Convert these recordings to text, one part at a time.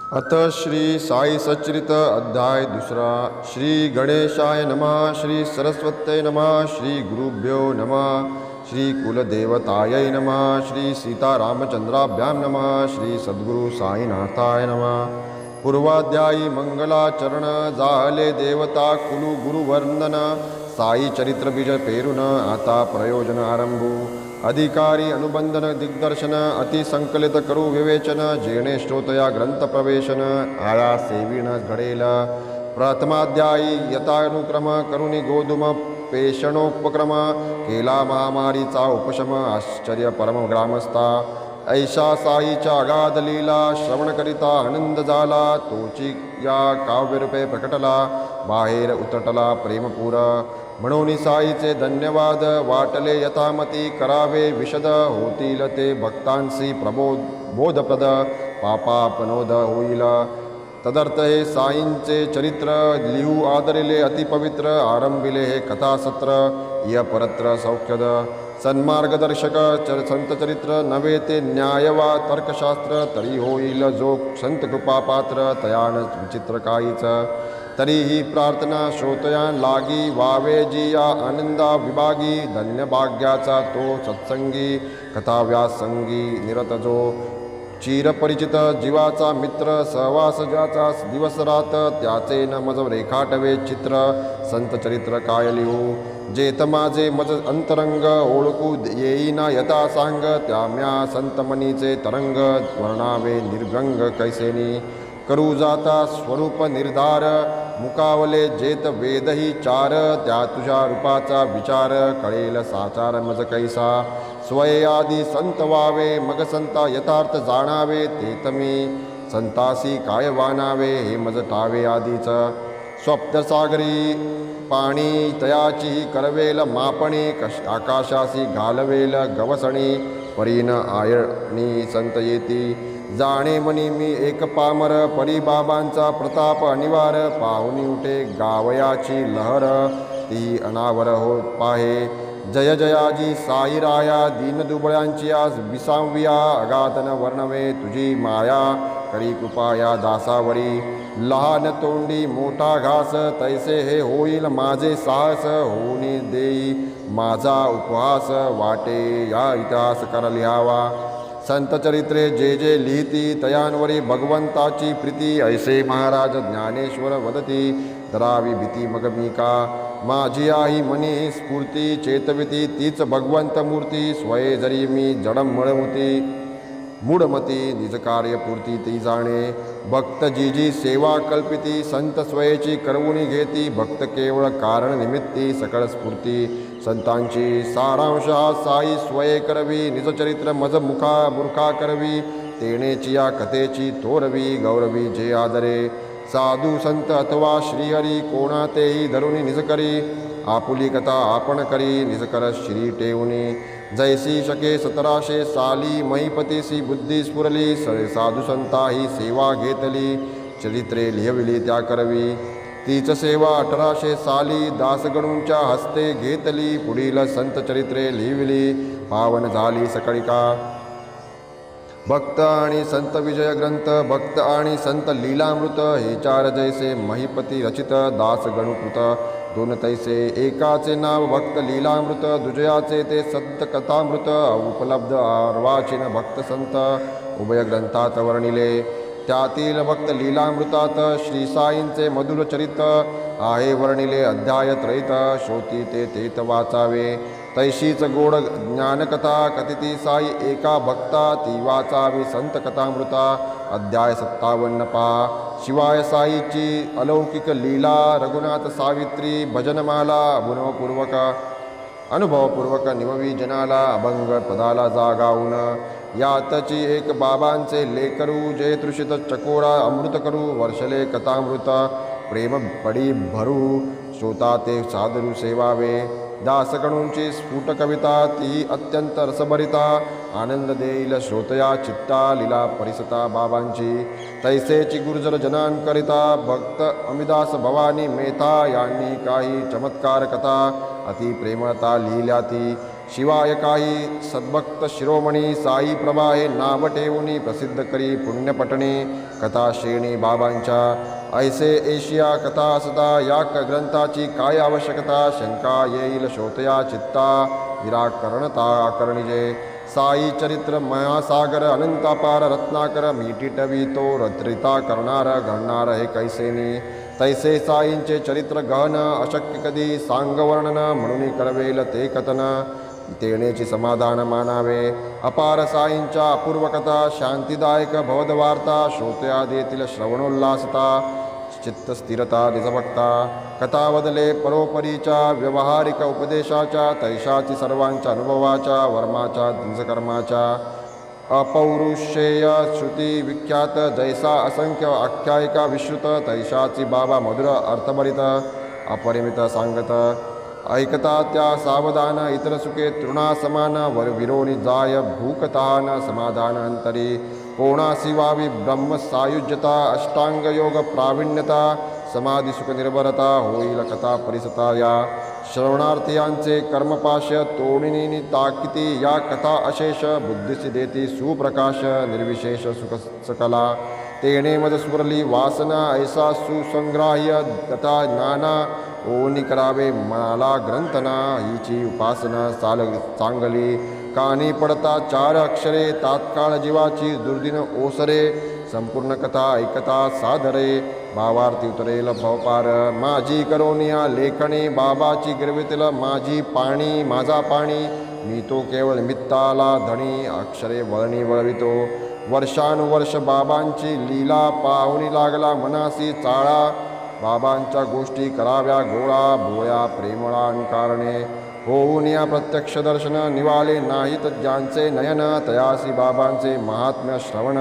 अथ श्री साई सच्चरित अध्याय दूसरा। श्री गणेशाय नमः, श्री सरस्वत्यै नमः, श्री गुरुभ्यो नमः, श्री कुलदेवतायै नमः, श्री सीतारामचंद्राभ्यां नमः, श्री सद्गुरु साईनाथाय नमः। पूर्वाध्यायी मंगलाचरण जाहले देवता कुलु गुरुवंदन, साई चरित्र बीज पेरून आता प्रयोजन आरंभू। अधिकारी अनुबंधन दिग्दर्शन अति संकलित करू विवेचन, जेणे श्रोतया ग्रंथ प्रवेशन आया सेविण घडेल। प्रथमाध्यायी यथानुक्रम करुणी गोधूम पेषणोपक्रम, केला महामारीचा उपशम आश्चर्य परम ग्रामस्था। ऐशा साईच्या अगाध लीला श्रवण करिता आनंद झाला, तोची या काव्यरूपे प्रकटला बाहेर उतटला प्रेमपूर। म्हणून साईचे धन्यवाद वाटले यथामती, करावे विशद होतील ते भक्तांसी प्रबोध बोधप्रद, पापापनोद होईल। तदर्थ हे साईंचे चरित्र लिहू आदरिले अतिपवित्र, आरंभिले हे कथासत्र य परत्र सौख्यद। सन्मार्गदर्शक संतचरित्र नव्हे ते न्याय वा तर्कशास्त्र, तरी होईल जो संत कृपापात्र तयान विचित्र काहीच। तरीही प्रार्थना श्रोतयां लागी, वावे जी या आनंदा विभागी, धन्य भाग्याचा तो सत्संगी कथा व्यासंगी निरत जो। चिरपरिचित जीवाचा मित्र सहवास ज्याचा दिवस रात, त्याचे न मज रेखाटवे चित्र संत चरित्र काय लिहू। जेथ माझे मज अंतरंग ओळखू येईना यथा सांग, त्याम्या संतमनीचे तरंग वर्णावे निर्गंग कैसेनी। करू जाता स्वरूप निर्धार मुकावले जेत वेदही चार, त्या तुझ्या रूपाचा विचार कळेल साचार मज कैसा। स्वये आदी संत व्हावे मग संता यथार्थ जाणावे, ते मी संतासी काय वानावे हे मज ठावे आधीच। स्वप्नसागरी पाणी तयाची करवेल मापणी, आकाशासी घालवेल गवसणी, परीन आयणी संत येती। जाणे मनी मी एक पामर, परी बाबांचा प्रताप अनिवार, पाहुनी उठे गावयाची लहर, ती अनावर होत पाहे। जय जयाजी साई राया, दीनदुबळ्यांची आज विसाव्या, अगाधन वर्णवे तुझी माया, करी कृपा या दासावरी। लहान तोंडी मोठा घास, तैसे हे होईल माझे साहस, होनी देई माझा उपहास, वाटे या इतिहास कर लिहावा। संत चरित्रे जे जे लिहिती, तयांवरी भगवंताची प्रीती, ऐसे महाराज ज्ञानेश्वर वदती, धरावी भीती मग मी का। माझी आई मनी स्फूर्ती चेतविती, तीच भगवंत मूर्ती, स्वये जरी मी जडमळमुती मूढमती, निज कार्यपूर्ती ती जाणे। भक्त जी जी सेवा कल्पिती, संत स्वयेची करवुनी घेती, भक्त केवळ कारण निमित्ती सकळ स्फूर्ती संतांची। सारांश हा साई स्वये करवी, निज चरित्र मज मूर्खा करवी, तेणेची या कथेची थोरवी गौरवी जे आदरे। साधू संत अथवा श्रीहरी कोणातेही धरुनी निज करी, आपुली कथा आपण करी निजकर श्री ठेवणी। जैसी शके 1700 साली, महिपतीसी बुद्धी स्फुरली, साधू संता ही सेवा घेतली, चरित्रे लिहविली त्या करवी। तीच सेवा 1800 साली, दासगणूंच्या हस्ते घेतली, पुढील संत चरित्रे लिहिविली, पावन झाली सकळिका। भक्त आणि संत विजय ग्रंथ, भक्त आणि संत लीलामृत, हे चार जैसे महिपती रचित, दास गणुकृत दोन तैसे। एकाचे नाव भक्त लीलामृत, दुजयाचे ते संत कथामृत, उपलब्ध अर्वाचीन भक्त संत उभय ग्रंथात वर्णिले। त्यातील भक्त लीलामृतात श्री साईंचे मधुर चरित आहे वर्णिले, अध्याय त्रयित, श्रोती ते तेत वाचावे। तैशीच गोड ज्ञानकथा कथिती साई एका भक्ता, ती वाचावी संत कथामृता, अध्याय 57 पहा। शिवाय साईची अलौकिक लीला, रघुनाथ सावित्री भजनमाला, अनुभवपूर्वक निमवी जनाला, अभंग पदाला जागावून। यातची एक बाबांचे लेकरू, जय तृषित चकोरा अमृत करू, वर्षले कथामृत प्रेम पडी भरू, श्रोता ते सादरू सेवावे। दासगणूंची स्फुट कविता, ती अत्यंत रसभरिता, आनंद देईल श्रोतया चित्ता, लीला परिसता बाबांची। तैसेची गुर्जर जनांकरिता, भक्त अमिदास भवानी मेथा यांनी काही चमत्कार कथा, अति प्रेमळता लिहिल्या ती। शिवाय काही सद्भक्त शिरोमणी साई प्रभा हे नाव ठेवून प्रसिद्ध करी पुण्यपटणी कथा श्रेणी बाबांच्या ऐसे एशिया कथा असता या ग्रंथाची काय आवश्यकता शंका येईल श्रोतया चित्ता निराकरणता आकरणिजे साई चरित्र महासागर अनंतापार रत्नाकर मीटिटवी तो रत्रिता करणार घडणार हे कैसेनी तैसे साईंचे चरित्र गहन अशक्य कधी सांगवर्णन म्हणून करवेल ते कथन तेणेची समाधान मानावे अपार साईंच्या अपूर्व कथा शांतिदायक भवदवार्ता श्रोत्या देतील श्रवणोल्लासता चित्त स्थिरता निजभक्ता कथा वदले परोपरीच्या व्यवहारिक उपदेशाच्या तैशाची सर्वांच्या अनुभवाच्या वर्माच्या निजकर्माच्या अपौरुषेय श्रुती विख्यात जैसा असंख्य आख्यायिका विश्रुत तैशाची बाबा मधुर अर्थभरित अपरिमित सांगत ऐकता त्या सावधान इतर सुखे तृणा समान वर विरोनी जाय भूकतान समाधान अंतरी कोणासी वावी ब्रह्म सायुज्यता अष्टांग योग प्रावीण्यता समाधी सुख निर्भरता होईल कथा परिसता या श्रवणार्थीयांचे कर्मपाश तोडणी ताकिती या कथा अशेष बुद्धीसी देती सुप्रकाश निर्विशेष सुख सकला तेणे मज सुरली वासना ऐसा सुसंग्राह्य कथा नाना ओनी करावे मनाला ग्रंथना हिची उपासना चांगली कानी पडता चार अक्षरे तात्काळ जीवाची दुर्दिन ओसरे संपूर्ण कथा ऐकता सादरे भावार्थी उतरेल भवपार माझी करोनिया लेखणी बाबाची गिरवितील माझी पाणी माझा पाणी मी तो केवळ निमित्ताला धणी अक्षरे वळणी वळवितो वर्षानुवर्ष बाबांची लीला पाहुणी लागला मनासी चाळा बाबांच्या गोष्टी कराव्या गोळा भोळ्या प्रेमळा कारणे होऊन या प्रत्यक्ष दर्शन निवाले नाहीत ज्यांचे नयन तयासी बाबांचे महात्म्य श्रवण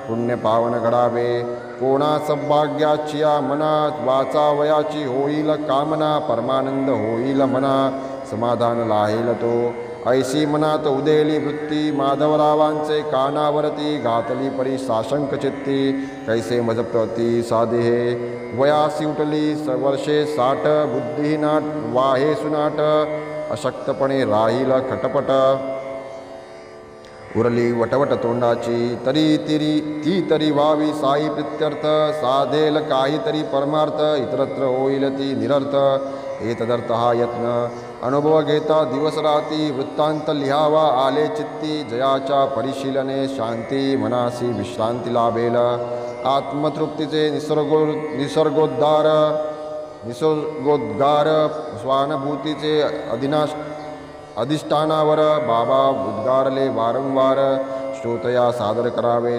पुण्य पावन घडावे कोणा सौभाग्याची या मना वाचावयाची होईल कामना परमानंद होईल मना समाधान लाहेल तो ऐशी मनात उदेली वृत्ती माधवरावांचे कानावरती घातली परी साशंक चित्ती कैसे मजप्रती साधे हे वयासी उठली वर्षे 60 बुद्धिनाट वाहे सुनाट अशक्तपणे राहील खटपट उरली वटवट तोंडाची ती तरी व्हावी साई प्रित्यर्थ साधेल काहीतरी परमार्थ इतरत्र होईल ती निरर्थ एतदर्थ हा यत्न अनुभव घेता दिवस राती वृत्तांत लिहावा आले चित्ती जयाच्या परिशीलने शांती मनासी विश्रांती लाभेल आत्मतृप्तीचे निसर्गोद्गार स्वानुभूतीचे अधिष्ठानावर बाबा उद्गारले वारंवार श्रोतया सादर करावे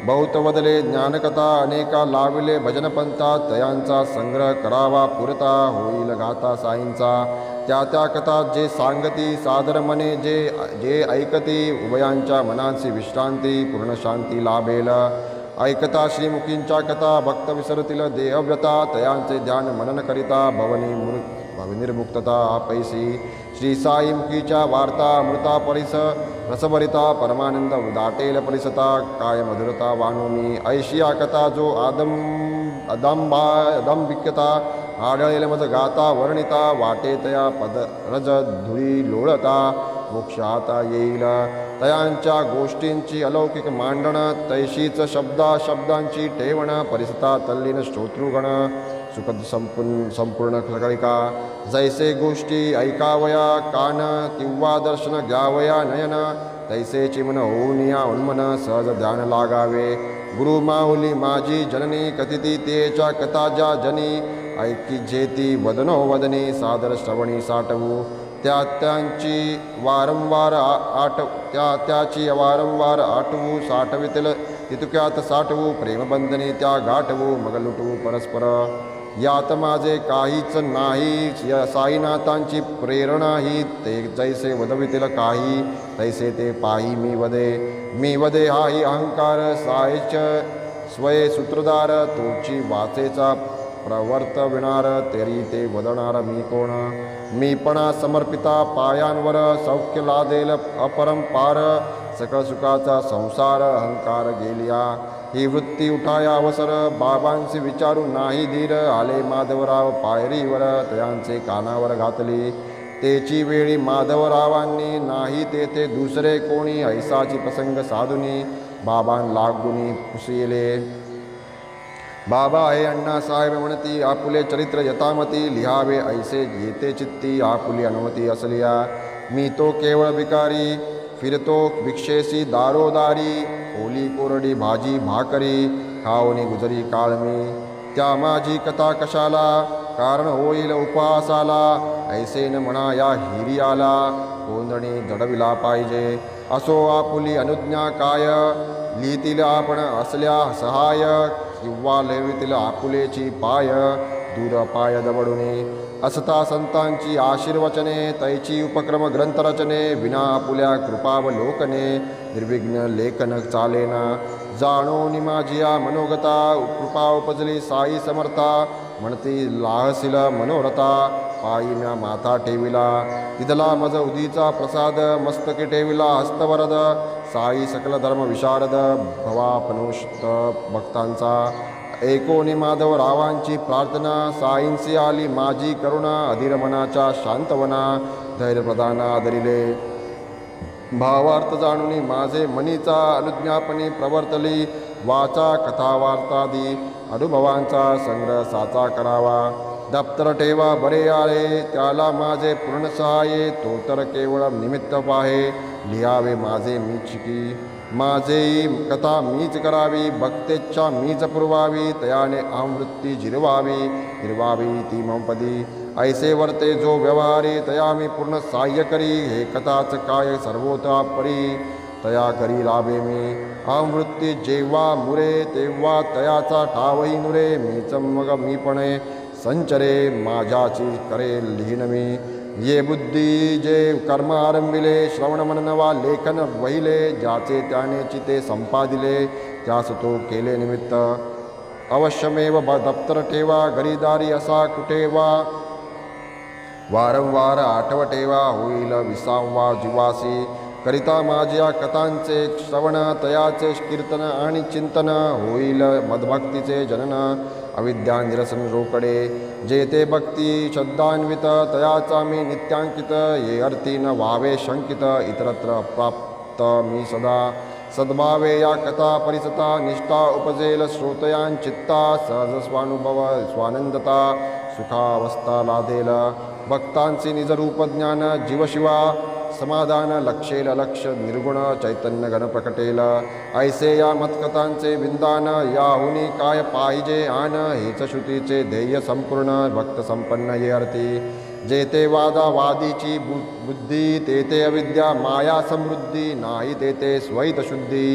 बहुत वदले ज्ञानकथा अनेका लाविले भजनपंथा तयांचा संग्रह करावा पुरता होईल गाथा साईंचा त्या कथा जे सांगती सादर मने जे ऐकती उभयांच्या मनांची विश्रांती पूर्ण शांती लाभेल ऐकता श्रीमुखींच्या कथा भक्त विसरतील देहव्यता तयांचे ध्यान मनन करिता भवनिर्मुक्तता आपैसी श्री साईमुखीच्या वार्ता अमृता परिस रसभरिता परमानंद दाटेल परिसता काय मधुरता वानोनी ऐशिया कथा जो अदंबिक्यता आढळेल मज गाता वर्णिता वाटे तया पद रज धुळी लोळता मोक्ष आता येईल तयांच्या गोष्टींची अलौकिक मांडण तैशीच शब्दांची ठेवण परिसता तल्लीन श्रोतृगण सुखद संपूर्ण खळखळिका जैसे गोष्टी ऐकावया कान किंवा दर्शन घ्यावया नयन तैसे चिमन होऊन या उन्मन सहज ध्यान लागावे गुरु माऊली माझी जननी कथिती तेच्या कथा ज्या जनी ऐकी जेती वदनो वदनी सादर श्रवणी साठवू त्याची वारंवार आठवू साठवितील तितुक्यात साठवू प्रेमबंधनी त्या गाठवू मग लुटवू परस्पर यात माझे काहीच नाही साईनाथांची प्रेरणा ही ते जैसे वदवितील काही तैसे ते पाही मी वदे हाही अहंकार सायच स्वये सूत्रधार तोची वाचेचा प्रवर्तविणार तेरी ते वदणार मी कोण मीपणा समर्पिता पायांवर सौख्य लादेल अपरंपार सकळ सुखाचा संसार अहंकार गेलिया ही वृत्ती उठाया अवसर बाबांचे विचारू नाही धीर आले माधवराव पायरीवर तयांचे कानावर घातली तेची वेळी माधवरावांनी नाही तेथे दुसरे कोणी ऐसाची प्रसंग साधुनी बाबां लागुनी पुसिले. बाबा हे अण्णासाहेब म्हणती आपुले चरित्र यथामती लिहावे ऐसे येते चित्ती आपुली अनुमती असलिया. मी तो केवळ भिकारी फिरतो भिक्षेसी दारोदारी ओली कोरडी भाजी भाकरी खावणी गुजरी काळमी. त्या माझी कथा कशाला कारण होईल उपवासाला ऐसे न म्हणा या हिरियाला कोंदणी जडविला पाहिजे. असो आपुली अनुज्ञा काय लिहितील आपण असल्या सहाय किंवा लेवितील आपुलेची पाय दूर पाय दबडुनी. असता संतांची आशीर्वचने तैची उपक्रम ग्रंथरचने विना आपुल्या कृपावलोकने निर्विघ्न लेखन चालेना. जाणोनी माझिया मनोगता कृपा उपजली साई समर्था म्हणती लाहसील मनोरथा पायीम्या माथा ठेविला. तिथला मज उदीचा प्रसाद मस्तकी ठेविला हस्तवरद साई सकल धर्म विशारद भवापनुष्ट भक्तांचा. एकोणी माधवरावांची प्रार्थना साईंसी आली माझी करुणा अधीर मनाच्या शांतवना धैर्यप्रदाना आदरिले. भावार्थ जाणूनी माझे मनीचा अनुज्ञापणी प्रवर्तली वाचा कथा वार्तादी अनुभवांचा संग्रह साचा करावा. दप्तर ठेवा बरे आले त्याला माझे पूर्ण सहाय्ये तो तर केवळ निमित्त पाहे लिहावे माझे मीच की. माझेही कथा मीच करावी भक्तेच्छा मीच पुरवावी तयाने आवृत्ती जिरवावी ती ममपदी. ऐसे वर्ते जो व्यवहारी तया मी पूर्ण सहाय्य करी हे कथाच काय सर्वोता परी तया करी लाभे मी. आवृत्ती जेव्हा मुरे तेव्हा तयाचा ठावही नुरे मीच मग मीपणे संचरे माझ्याची करे लिहिण मी. ये बुद्धी जे कर्म आरंभिले श्रवण मनन वा लेखन वहिले ज्याचे त्याने चिते संपादिले त्यास तो केले निमित्त. अवश्यमेव दप्तर ठेवा घरीदारी असा कुठे वा वारंवार आठवठेवा होईल विसावा जीवासी. करिता माझ्या कथांचे श्रवण तयाचे कीर्तन आणि चिंतन होईल मदभक्तीचे जनन अविद्या निरसन रोकडे. जेते भक्ती श्रद्धान्वित तयाचा मी नित्यांकित ये अर्थी न व्हावे शंकित इतरत्र प्राप्त मी सदा. सद्भावे या कथा परिसता निष्ठा उपजेल श्रोतयांचित्ता सहज स्वानुभव स्वानंदता सुखावस्था लादेल. भक्तांचे निजरूप ज्ञान जीवशिवा समाधान लक्षेल लक्ष निर्गुण चैतन्य गण प्रकटेल. ऐसे या मतकथांचे विंदान याहुनी काय पाहिजे आन हेच श्रुतीचे ध्येय संपूर्ण भक्त संपन्न ये अर्थी. जेते वादा वादीची बुद्धी तेथे अविद्या माया समृद्धी नाही तेथे स्वैत शुद्धी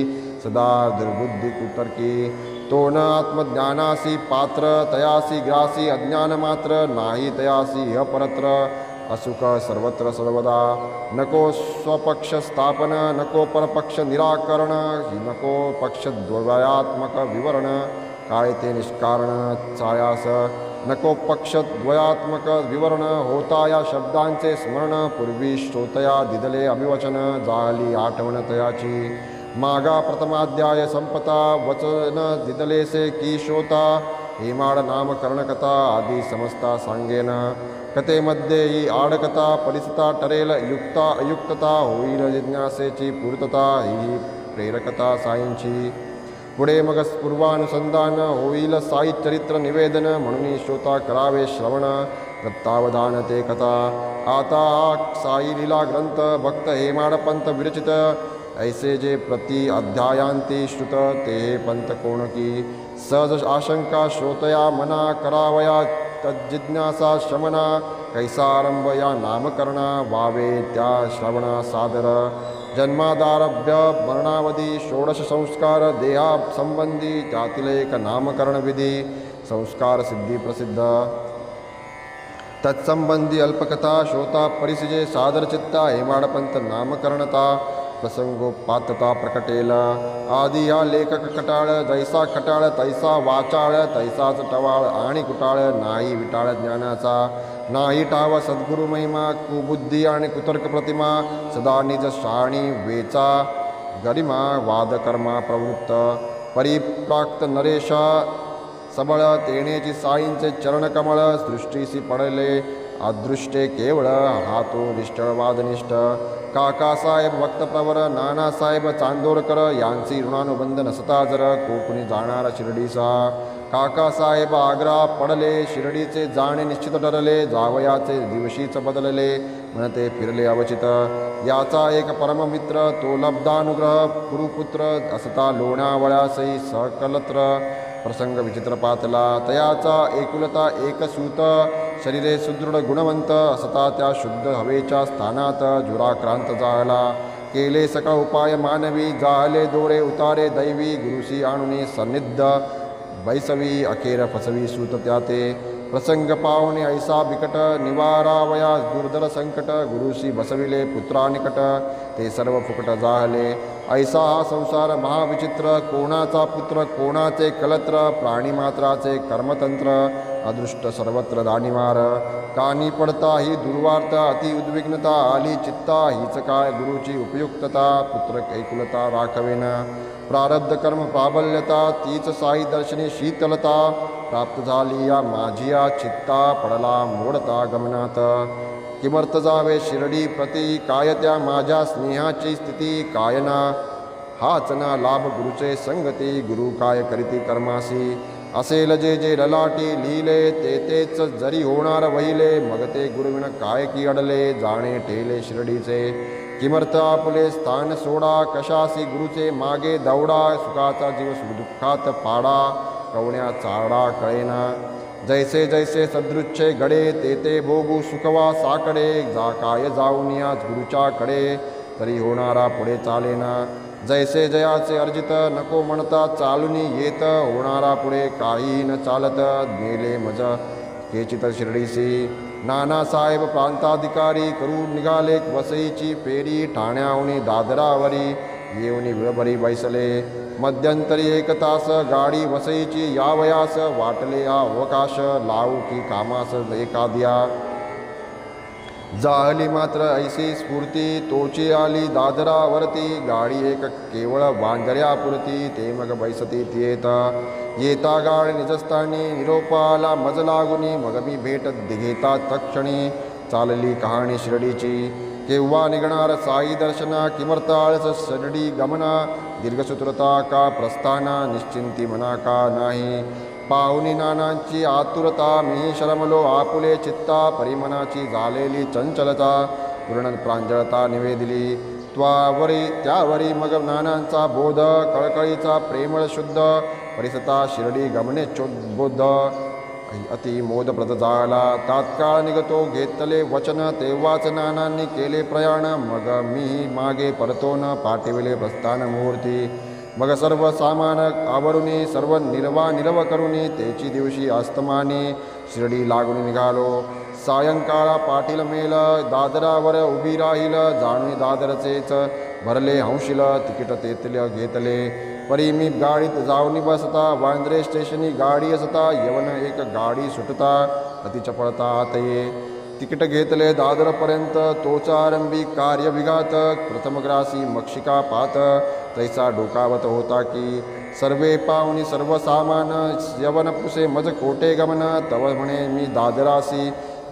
सदा दुर्बुद्धी कुतर्की. तो न आत्मज्ञानासी पात्र तयासी ग्रासी अज्ञान मात्र नाही तयासी अपरत्र असुख सर्वत्र सर्वदा. नको स्वपक्ष स्थापन नको परपक्ष निराकरण नको पक्ष द्वयात्मक विवरण काय ते निष्कारण छायास. नको पक्ष द्वयात्मक विवरण होता या शब्दांचे स्मरण पूर्वी श्रोतया दिदले अभिवचन झाली आठवण तयाची. मागा प्रथमाध्याय संपता वचन दिदलेसे की श्रोता हेमाड नामकरण कथा आदी समजता सांगेन. कथेमध्ये ही आडकथा परिसता ठरेल युक्ता अयुक्तता होईल जिज्ञासेची पूर्तता ही प्रेरकता साईंची. पुढे मग पूर्वानुसंधान होईल साई चरित्र निवेदन म्हणून श्रोता करावे श्रवण दत्तावधान ते कथा. आता साई लीला ग्रंथ भक्त हेमाडपंत विरचित ऐसे जे प्रति अध्यायांती श्रुत ते पंत कोण की. सहज आशंका श्रोतया मना करावया तज्जिज्ञासा शमना कैसारंभ या नामकरणा व्हावे त्या श्रवणा सादर. जन्मादारभ्य मरणावधी षोडश संस्कार देहा संबंधी त्यातील एक नामकरण विधी संस्कार सिद्धी प्रसिद्ध. तत्संबंधी अल्पकथा श्रोता परिसिजे सादर चित्ता हेमाडपंत नामकरणता प्रसंगोपातता प्रकटेल. आदी हा लेखक कटाळ जैसा खटाळ तैसा वाचाळ तैसाच टवाळ आणि कुटाळ नाही विटाळ ज्ञानाचा. नाही ठाव सद्गुरु महिमा कुबुद्धी आणि कुतर्क प्रतिमा सदा निज शाणी वेचा गरिमा वादकर्मा प्रवृत्त. परिप्राक्त नरेशा सबळ तेणेची साईंचे चरणकमळ सृष्टीसी पडले अदृष्टे केवळ हातो निष्ठवादनिष्ठ काकासाहेब भक्तप्रवर नानासाहेब चांदोरकर यांची ऋणानुबंध नसता जर कोकणी जाणार शिर्डीसा काकासाहेब आग्रा पडले शिर्डीचे जाणे निश्चित ठरले जावयाचे दिवशीच बदलले म्हणते फिरले अवचित याचा एक परममित्र तो लब्धानुग्रह कुरुपुत्र असता लोणावळ्यासही सकलत्र प्रसंग विचित्र पातला तयाचा एकुलता एक सूत शरीरे सुदृढ गुणवंत असता त्या शुद्ध हवेच्या स्थानात जुराक्रांत जाळला केले सकळ उपाय मानवी जाहले दोरे उतारे दैवी गुरुसी आणुनी सन्निध बैसवी अखेर फसवी सूत त्याते प्रसंग पावणे ऐसा बिकट निवारावया दुर्धर संकट गुरुसी बसविले पुत्रानिकट ते सर्व फुकट जाहले ऐसा हा संसार महाविचित्र कोणाचा पुत्र कोणाचे कलत्र प्राणीमात्राचे कर्मतंत्र अदृष्ट सर्वत्र दानिवार कानी पडता ही दुर्वार्थ अति उद्विग्नता आली चित्ता हीच काय गुरुची उपयुक्तता पुत्र ऐकुलता राखवेन प्रारब्ध कर्म प्राबल्यता तीच साई दर्शनी शीतलता प्राप्त झाली या माझिया चित्ता पडला मोडता गमनात किमर्थ जावे शिर्डी प्रती काय त्या माझ्या स्नेहाची स्थिती कायना हाच ना लाभ गुरुचे संगती गुरु काय करीती कर्मासी असेल जे जे ललाटी लिहिले ते तेच जरी होणार वहिले मग ते गुरुविण काय की अडले जाणे ठेले शिर्डीचे किमर्थ आपले स्थान सोडा कशासी गुरुचे मागे दौडा सुखाचा जीव दुःखात पाडा कवण्या चारडा कळेना जैसे जैसे सदृच्छे घडे ते ते भोगू सुखवा साकडे जा काय जाऊन या गुरुच्याकडे तरी होणारा पुढे चालेना जैसे जयाचे अर्जित नको म्हणता चालुनी येत होणारा पुढे काही न चालत नेले मज केचित शिर्डीसी नानासाहेब प्रांताधिकारी करून निघाले वसईची फेरी ठाण्याहून दादरावरी येऊनी विळभरी बैसले मध्यंतरी एक तास गाडी वसईची यावयास वाटले हा अवकाश लावू की कामास एखाद्या जाहली मात्र ऐसी स्फूर्ती तोची आली दादरावरती गाडी एक केवळ वांजऱ्यापुरती ते मग बैसती येता गाडी निजस्थानी निरोपाला मज लागुनी मग मी भेट घेता तक्षणी चालली कहाणी शिर्डीची केव्हा निघणार साई दर्शना किमर्थ आळस शिर्डी गमना दीर्घसूत्रता का प्रस्थाना निश्चिंती मना का नाही पाहुणी नानांची आतुरता मी शरमलो आपुले चित्ता परिमनाची झालेली चंचलता पूर्ण प्रांजळता निवेदिली त्यावरी मग नानांचा बोध कळकळीचा प्रेमळ शुद्ध परिसता शिर्डी गमने चोद्बोध अति मोदप्रद झाला तात्काळ निघतो घेतले वचन तेव्हाच नानांनी केले प्रयाण मग मी मागे परतोन पाठविले प्रस्थान मुहूर्ती मग सर्व सामान आवरुनी सर्व निरव करुनी तेची दिवशी अस्तमानी शिर्डी लागून निघालो सायंकाळा पाटील मेल दादरावर उभी राहील जाणून दादरचेच भरले हंशील तिकीट तेतले घेतले परी मी गाडीत जाऊनी बसता वांद्रे स्टेशनी गाडी असता यवन एक गाडी सुटता अति चपळता आत ये तिकीट घेतले दादरपर्यंत तोचारंभी कार्यविघात प्रथमग्रासी मक्षिका पात तैसा डोकावत होता की सर्वे पाहुणी सर्व सामान यवन पुसे मज कोटे गमन तव म्हणे मी दादरासी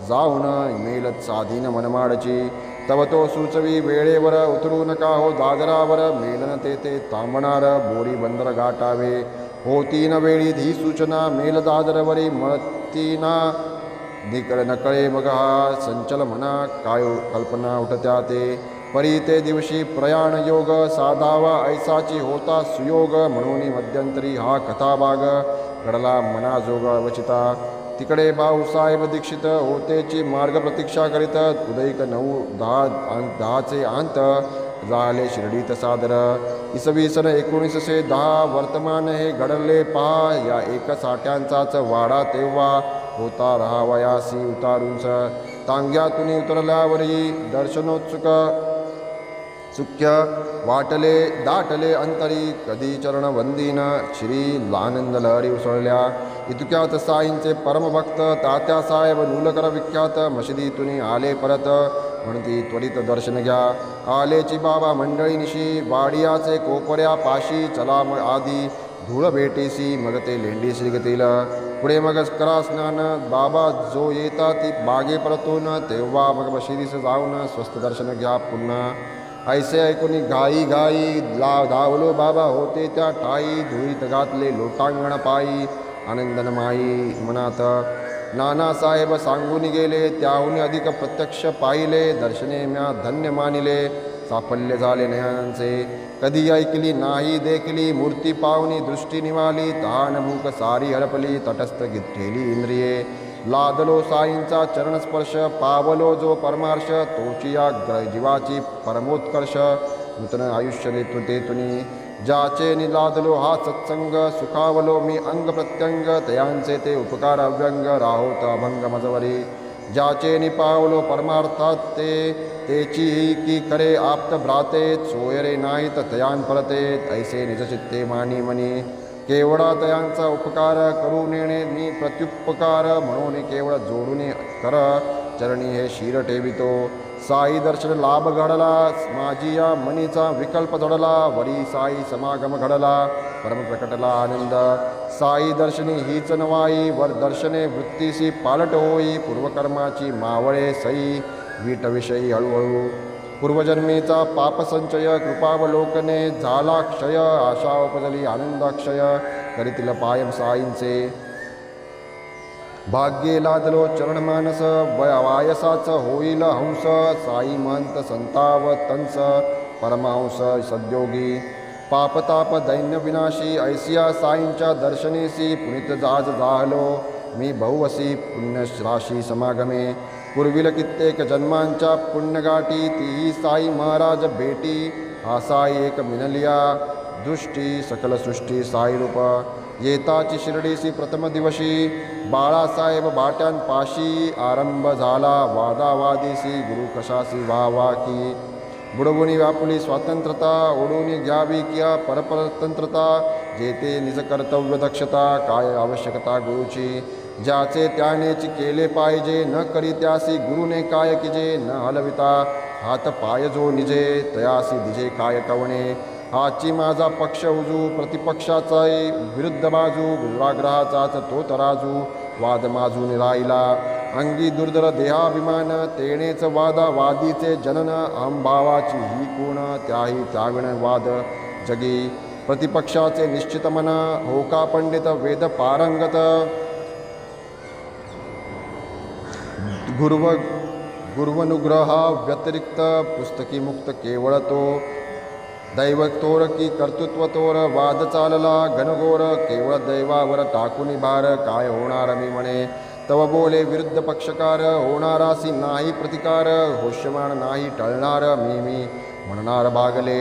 जाऊन मेलत साधीन मनमाडची तव तो सुचवी वेळेवर उतरू नका हो दादरावर मेलन ते तांबणार बोरी बंदर गाठावे होती न वेळी ही सूचना मेल दादरवरी मळतीना नकळे मग हा संचल म्हणा काय कल्पना उठत्या ते परी ते दिवशी प्रयाण योग साधावा ऐसाची होता सुयोग म्हणून मध्यंतरी हा कथाभाग घडला मनाजोग वचिता तिकडे भाऊसाहेब दीक्षित होतेची मार्ग प्रतीक्षा करीत उदयिक 9-10चे अंत झाले शिर्डीत सादर इसवी सन 1910 वर्तमान हे घडले पहा या एक साठ्यांचाच वाडा तेव्हा होता राहावयासी उतारूंस तांग्यातून उतरल्यावरही दर्शनोत्सुक सुख्य वाटले दाटले अंतरी कधी चरणवंदीन श्री आनंद लहरी उसळल्या इतक्यात साईंचे परमभक्त तात्यासाहेब नूलकर विख्यात मशिदीतून आले परत म्हणती त्वरित दर्शन घ्या आलेची बाबा मंडळीनिशी वाडियाचे कोपऱ्या पाशी चला आधी धूळ भेटीसी मग ते लेंडीसी गतील. पुढे मग करा स्नान बाबा जो येता ती बागे परतून, तेव्हा मग बशिरीस जाऊन स्वस्त दर्शन घ्या पुन्हा. ऐसे ऐकून घाई घाई धावलो बाबा होते त्या ठाई, धुळीत घातले लोटांगण पायी आनंदन माई मनात. नानासाहेब सांगून गेले त्याहून अधिक प्रत्यक्ष पाहिले, दर्शने म्या धन्य मानिले साफल्य झाले नयनांचे. कधी ऐकली नाही देखली मूर्ती पावनी दृष्टी निवाली, तहान भूक सारी हरपली तटस्थ ठेली इंद्रिये. लादलो साईंचा चरणस्पर्श पावलो जो परमार्श, तोची या जीवाची परमोत्कर्ष नूतन आयुष्य देतो तेतुनी. ज्याचे निलादलो हा सत्संग सुखावलो मी अंग प्रत्यंग, तयांचे ते उपकार अव्यंग राहोत अभंग मजवरी. ज्याचे निपावलो परमार्थात तेची की करे आप्त भ्राते, सोयरे नाहीत तयान परते ऐसे निजचित्ते मानी मनी. केवळा तयांचा उपकार करू नेणे मी प्रत्युपकार, म्हणून केवळ जोडून कर चरणी हे शिर ठेवितो. साई दर्शन लाभ घडला माझी या मनीचा विकल्प जडला, वरी साई समागम घडला परम प्रकटला आनंद. साई दर्शनी हीच नवाई वर दर्शने वृत्तीसी पालट होई, पूर्वकर्माची मावळे सई वीटविषयी हळूहळू. पूर्वजन्मेचा पापसंचय कृपावलोकने झाला क्षय, आशा उपजली आनंदाक्षय करीतील पायम साईंचे. भाग्ये लादलो चरणमानस वायसाच होईल हंस, साई महंत संताव तंस परमहंस सद्योगी. पापताप दैन्य विनाशी ऐसिया साईंच्या दर्शनेसी, पुनित जाज जाहलो मी बहुवसी पुण्यराशी समागमे. पूर्वील कित्येक जन्मांच्या पुण्यगाठी तीही साई महाराज भेटी, हा साई एक मिनलिया दृष्टी सकल सृष्टी साई रूप. येताची शिर्डीसी प्रथम दिवशी बाळासाहेब बाट्यांपाशी, आरंभ झाला वादावादीसी गुरु कशासी वा की. बुडवुनी व्यापुली स्वातंत्र्यता ओढून घ्यावी किया परपरतंत्रता, जेते निज कर्तव्य दक्षता काय आवश्यकता गुरुची. ज्याचे त्यानेच केले पाहिजे न करी त्यासी गुरुने काय किजे, न हलविता हात पाय जो निजे तयासी दिजे काय कवणे. आची माझा पक्ष उजू प्रतिपक्षाचा विरुद्ध बाजू, दुराग्रहाचाच तो तराजू वाद माजून राहिला. अंगी दुर्धर देहाभिमान तेणेच वादावादीचे जनन, अहंभावाची ही कोण त्याही त्यागण वाद जगी. प्रतिपक्षाचे निश्चित मन होका पंडित वेद पारंगत, गुरुवनुग्रहा व्यतिरिक्त पुस्तकी मुक्त केवळ तो. दैव तोर की कर्तृत्व तोर वाद चालला घनघोर, केवळ दैवावर टाकून भार काय होणार मी म्हणे. तव बोले विरुद्ध पक्षकार होणारासी नाही प्रतिकार, होष्यमान नाही टळणार मी म्हणणार भागले.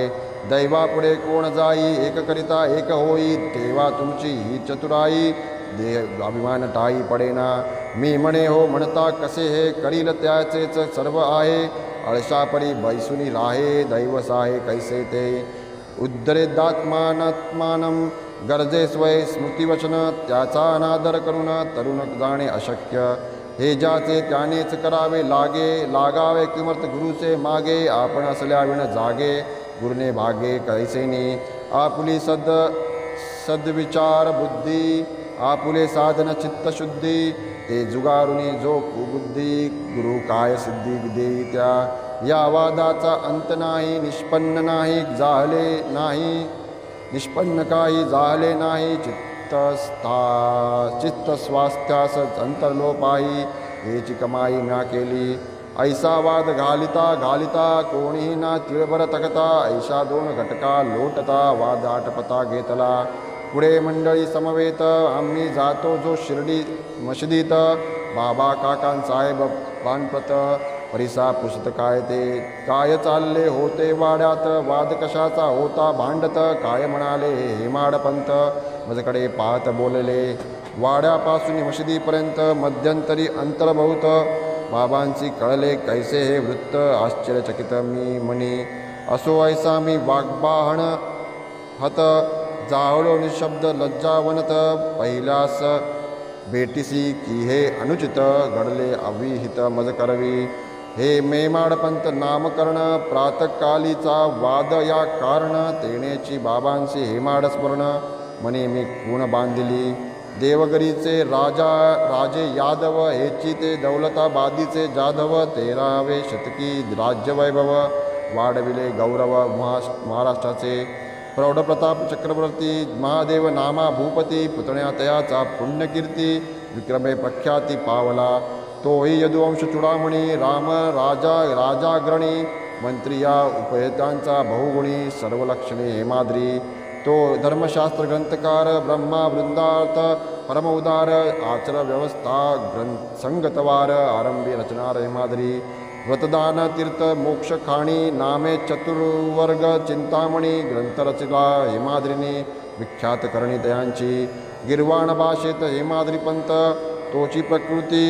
दैवापुढे कोण जाई एक करिता एक होई, तेव्हा तुमची ही चतुराई देह अभिमान टाई पडेना. मी म्हणे हो म्हणता कसे हे करील त्याचेच सर्व आहे, अळशापरी बैसुनी राहे दैव साहे कैसे ते. उद्धरेदात्मानात्मानं गरजे स्वय स्मृतिवचन, त्याचा अनादर करून तरुण जाणे अशक्य. हे ज्याचे त्यानेच करावे लागावे किमर्थ गुरुचे मागे, आपण असल्या विण जागे गुरुने भागे कैसेनी. आपुली सद्विचार बुद्धी आपुले साधन चित्तशुद्धी, ते जुगारुनी जो कुबुद्धी गुरु काय सिद्धी देई त्या. या वादाचा अंत नाही निष्पन्न नाही जाहले नाही, निष्पन्न काही जाहले नाही. चित्त स्वास्थ्यास अंतर्लोपाही हेची कमाई म्या केली. ऐसा वाद घालिता कोणीही ना तिळभर तकता, ऐशा दोन घटका लोटता वाद आटपता घेतला. पुढे मंडळी समवेत आम्ही जातो जो शिर्डी मशिदीत, बाबा काकांसाहेब पानपत परिसा पुसत काय ते. काय चालले होते वाड्यात वाद कशाचा होता भांडत, काय म्हणाले हेमाडपंत मजकडे पाहत बोलले. वाड्यापासून मशिदीपर्यंत मध्यंतरी अंतर बहुत, बाबांची कळले कैसे हे वृत्त आश्चर्यचकित मी मनी. असो ऐसा मी वाग्बाहण हत जाहलो निशब्द लज्जावनत, पहिल्यास भेटीसी की हे अनुचित घडले अविहित मज करवी. हे मेमाडपंत नामकरण प्रातकालीचा वाद या कारण, तेणेची बाबांची हेमाड स्मरण मनी मी खूण बांधिली. देवगिरीचे राजे यादव, हेची ते दौलताबादीचे जाधव. 13वे शतकी राज्यवैभव वाढविले गौरव महाराष्ट्राचे. प्रौढप्रताप चक्रवर्ती महादेव नामा भूपती, पुतण्या तयाचा पुण्यकीर्ती. विक्रमे प्रख्याती पावला, तोही यदुवंश चूडामणी. राम राजाग्रणी, मंत्री या उपहेतांचा बहुगुणी. सर्व लक्षणे हेमाद्री, तो धर्मशास्त्र ग्रंथकार. ब्रह्मा वृंदार्थ परम उदार, आचर व्यवस्था संगतवार. आरंभी रचनार हेमाद्री. व्रतदान तीर्थ मोक्ष खाणी, नामे चतुर्वर्ग चिंतामणी. ग्रंथ रचिला हेमाद्रीने, विख्यात करणी तयांची. गिरवाण भाषेत हेमाद्रीपंत, तोची प्रकृती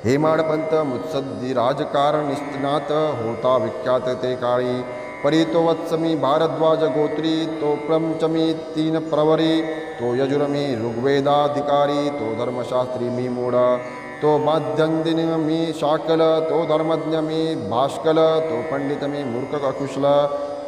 हेमाडपंत. मुत्सद्दी राजकारण निष्णात, होता विख्यात ते काळी. परी तो वत्समी भारद्वाज गोत्री, तो प्रंचमी 3 प्रवरी. तो यजुर्मी ऋग्वेदाधिकारी, तो धर्मशास्त्री मी मूढ. तो माध्यंदिन मी शाकल, तो धर्मज्ञ मी भाष्कल. तो पंडित मी मूर्ख अकुशल,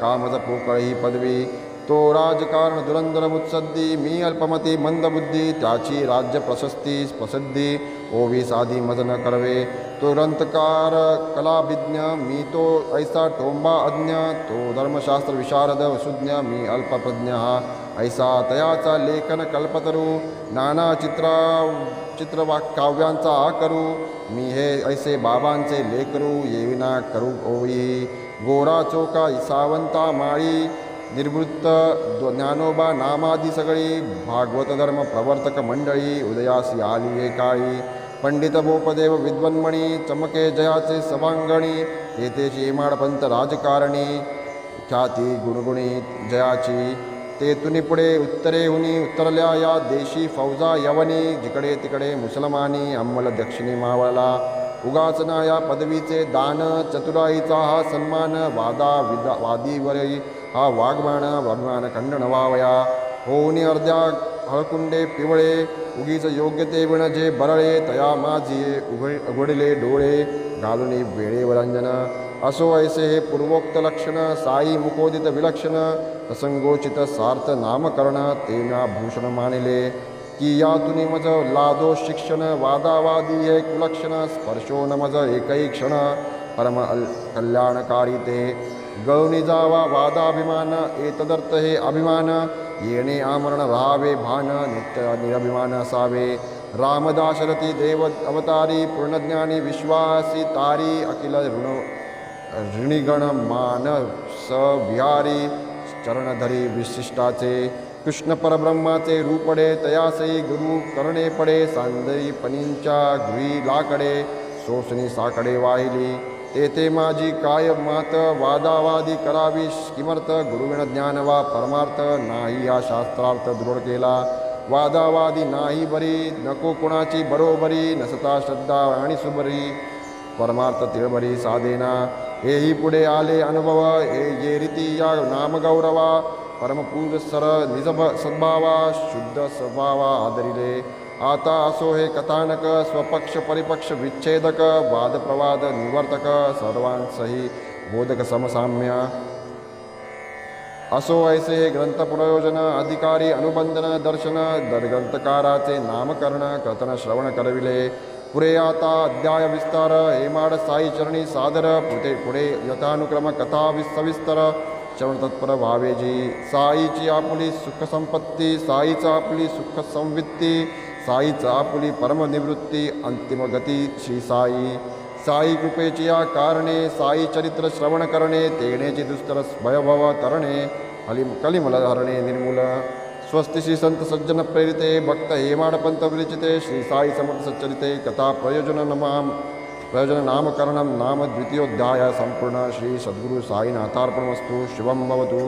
कामज पोकळ ही पदवी. तो राजकारण धुरंधर मुत्सद्दी, मी अल्पमती मंदबुद्धी. त्याची राज्य प्रसिद्धी, ओवी साधी मज न करवे. तो ग्रंथकार कलाभिज्ञ, मी तो ऐसा टोंबा अज्ञ. तो धर्मशास्त्र विशारद सुज्ञ, मी अल्पप्रज्ञ ऐसा. तयाचा लेखन कल्पतरू, नाना चित्रकाव्यांचा करू. मी हे ऐसे बाबांचे लेकरू, येविना करू ओवी. गोरा चोका सावंता माळी, निर्वृत्त ज्ञानोबा नामादी सगळी. भागवत धर्म प्रवर्तक मंडळी, उदयासी आली हे काळी. पंडित बोपदेव विद्वन्मणी, चमके जयाचे सभांगणी. तेथेची हेमाडपंत राजकारणी, ख्याती गुणगुणी जयाची. तेथुनी पुढे उत्तरेहुनी उतरल्या या देशी फौजा यवनी. जिकडे तिकडे मुसलमानी, अंमल दक्षिणी मावळला. उगाचना या पदवीचे दान, चतुराईचा हा सन्मान. वादीवरही हा वाग्मान खंडन व्हावया. होऊनी अर्ध्या हळकुंडे पिवळे, उगीच योग्यते विण जे बरळे. तया माझी उघडले डोळे, घालुनी वेळेवर अंजन. असो ऐसे हे पूर्वोक्त लक्षण, साई मुखोदित विलक्षण. प्रसंगोचित सार्थ नामकरण, तेना भूषण मानिले. की यातुनी मज लादो शिक्षण, वादावादी हे कुलक्षण. स्पर्शो न मज एकही क्षण, परम कल्याणकारी ते. गळूनी जावा वादाभिमान, एतदर्थ हे अभिमान. येणे आमरण राहावे भान, नित्य निरभिमान असावे. रामदाशरथी देव अवतारी, पूर्णज्ञानी विश्वासी तारी. अखिल ऋणिगण मानस विहारी, चरणधरी विशिष्टाचे. कृष्ण परब्रह्माचे रूपडे, तयासई गुरु करणे पडे. सांदरी पणींच्या गृही लाकडे, सोसनी साकडे वाहिली. तेथे माझी काय मात, वादावादी करावी किमर्थ. गुरुविण ज्ञान वा परमार्थ, नाही हा शास्त्रार्थ दृढ केला. वादावादी नाही बरी, नको कुणाची बरोबरी. नसता श्रद्धा आणि सुबरी, परमार्थ तिळबरी साधेना. हेही पुढे आले अनुभव, ये रीती या नामगौरवा. परमपुरस्सर निज सद्भावा, शुद्ध स्वभावा आदरिले. आता असो हे कथानक, स्वपक्ष परिपक्ष विच्छेदक. वादप्रवाद निवर्तक, सर्वांसही बोधक समसाम्य. असो ऐसे हे ग्रंथ प्रयोजन, अधिकारी अनुबंधन दर्शन. ग्रंथकाराचे नामकरण, कथन श्रवण करविले. पुढे आता अध्याय विस्तार, हेमाड साई चरणी सादर. पुढे यथानुक्रम कथा सविस्तर. श्रवण तत्पर व्हावे जी. साईची आपुली सुख संपत्ती, साईचा आपली सुख संवित्ती. साईचा आपुली परमनिवृत्ती, अंतिम गती श्री साई. साई कृपेची या कारणे, साई चरित्र श्रवण करणे. तेण्याची दुस्तर भयभव तरणे, कलिमल हरणे निर्मूल. स्वस्ति श्री संत सज्जन प्रेरिते, भक्त हेमाडपंत विरचिते. श्री साई समर्थ सच्चरिते कथा प्रयोजन नामकरणं. नाम द्वितीयोध्याय संपूर्ण. श्री सद्गुरु साईनाथार्पणमस्तु. शुभं भवतु.